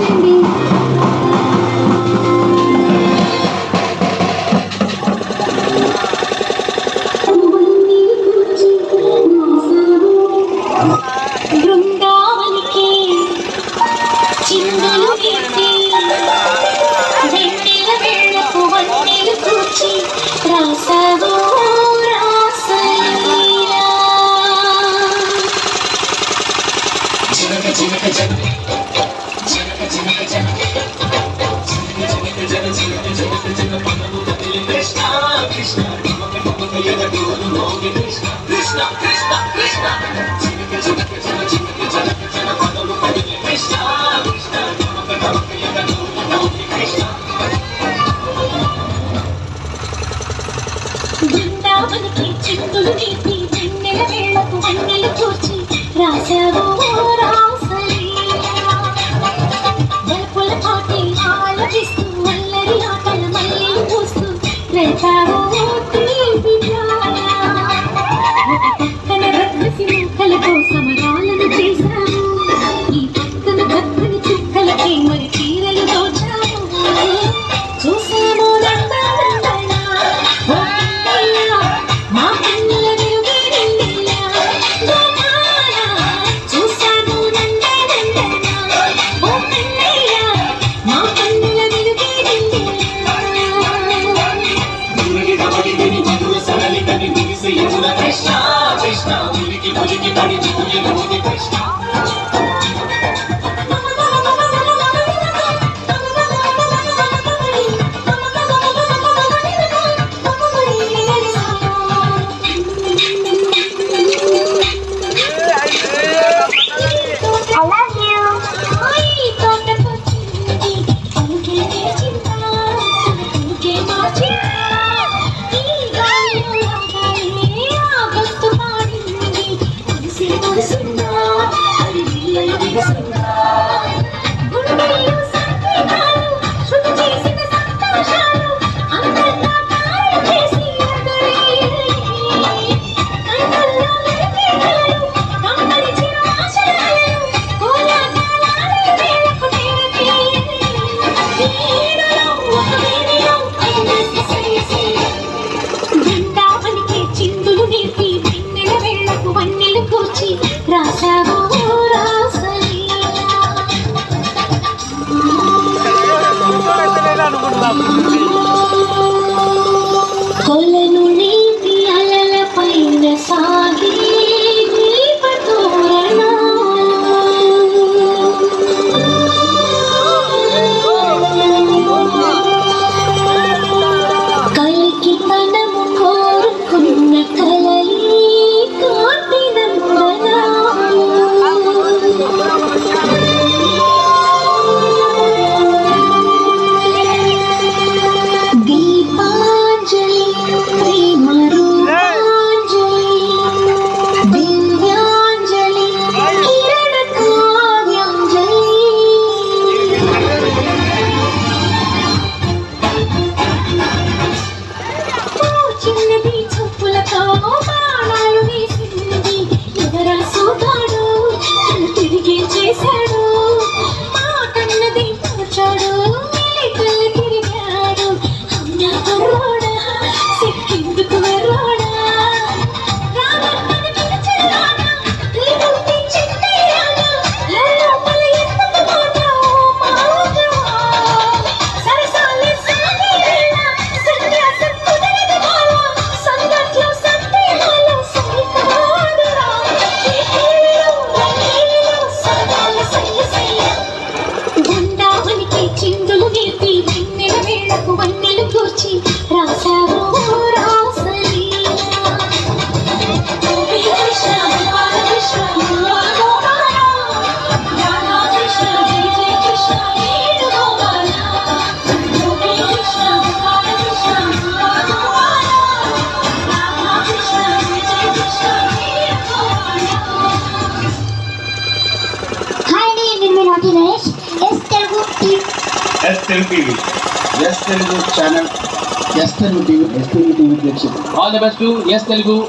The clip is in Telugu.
వచ్చింది. బృందావనికి చిందులు ఎత్తి వెన్నెల వేళకు వన్నెలు కూర్చి రాసావు రాసలీలా. జనక జనక జన జనక జనక జన జనక జన జనక జనక జన పదము కదిలి కృష్ణ కృష్ణ మమక ఎగడూరు మోగి కృష్ణ కృష్ణ కృష్ణ కృష్ణ జనక జనక జన జనక జనక జన పదము కదిలి కృష్ణ కృష్ణ మమక ఎగడూరు మోగి కృష్ణ. బృందావనికి చిందులు నీతి వెన్నెల వేళకు వన్నెలు కూర్చి రాసావు రాసలీలా. బల్పుల పాటి ఆలపిస్తూ అల్లరి ఆటల మల్లెలు పూస్తూ రేపావు తీపి జ్వాల. ఒక పక్కన రత్నసి ముక్కలతో సమరాలను చేశావు, ఈ పక్కన పక్కని చుక్కలకి మరి చీరలు దోచావు. చూసాము మా కన్నుల వెలుగే నిండిలా చూసాము ఓ కన్నయ్య మా కన్నుల వెలుగే నిండిలా. కృష్ణ కృష్ణ ఉనికి ఉనికి పడి కృష్ణ. చిందులు నేర్పి వెన్నెల వేళకు వన్నెలు కూర్చి రాసావు కొలను నీతి అలల పైన సాగి కలికి తనము కోరుకున్న కలలి కాంతినందన. దీపాంజలి ప్రేమ రూపాంజలి దివ్యాంజలి కిరణ కావ్యాంజలి. చిన్నది చూపులతో బాణాలు వేసింది ఎవరా సోగాడు తిరిగి చేశాడు. మాటన్నది తోచాడు మెలికలు తిరిగాడు. అమ్మా కర్రోడా సిక్కిందుకు వెర్రోడా రామని పిలిచాడా లేకుంటే చిన్నయ్యాడా లోపల ఎందుకు పోతావు మావుజవా. సరసాలే సాగే వేళ సన్యాసం కుదరదు బాల సంగట్లో సందేహాలు సరికాదురా. బృందావనికి చిందులు నేర్పి వెన్నెల వేళకు వన్నెలు కూర్చి రాసావు రాసలీలా. కృష్ణ బాలకృష్ణ రాధాకృష్ణ జయ జయ కృష్ణ వేణుగోపాల. కృష్ణ బాలకృష్ణ రాధాకృష్ణ జయ జయ కృష్ణ వేణుగోపాల. హాయ్ అండి, నేను మీ నాటి Naresh. S Telugu TV S Telugu channel, S Telugu TV ప్రేక్షకులు. All the best to S Telugu.